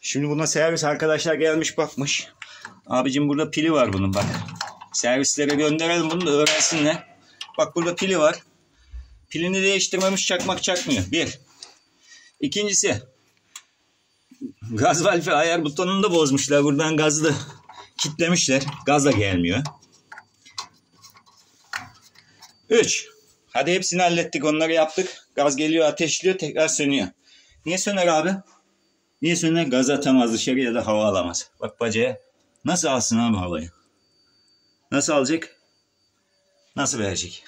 Şimdi buna servis arkadaşlar gelmiş bakmış. Abicim burada pili var bunun bak. Servislere gönderelim bunu da öğrensinler. Bak burada pili var. Pilini değiştirmemiş, çakmak çakmıyor. Bir. İkincisi. Gaz valfi ayar butonunu da bozmuşlar. Buradan gazı da kilitlemişler. Gaz da gelmiyor. 3. Hadi hepsini hallettik. Onları yaptık. Gaz geliyor, ateşliyor, tekrar sönüyor. Niye söner abi? Niye söner? Gaz atamaz dışarıya da hava alamaz. Bak bacaya. Nasıl alsın abi havayı? Nasıl alacak? Nasıl verecek?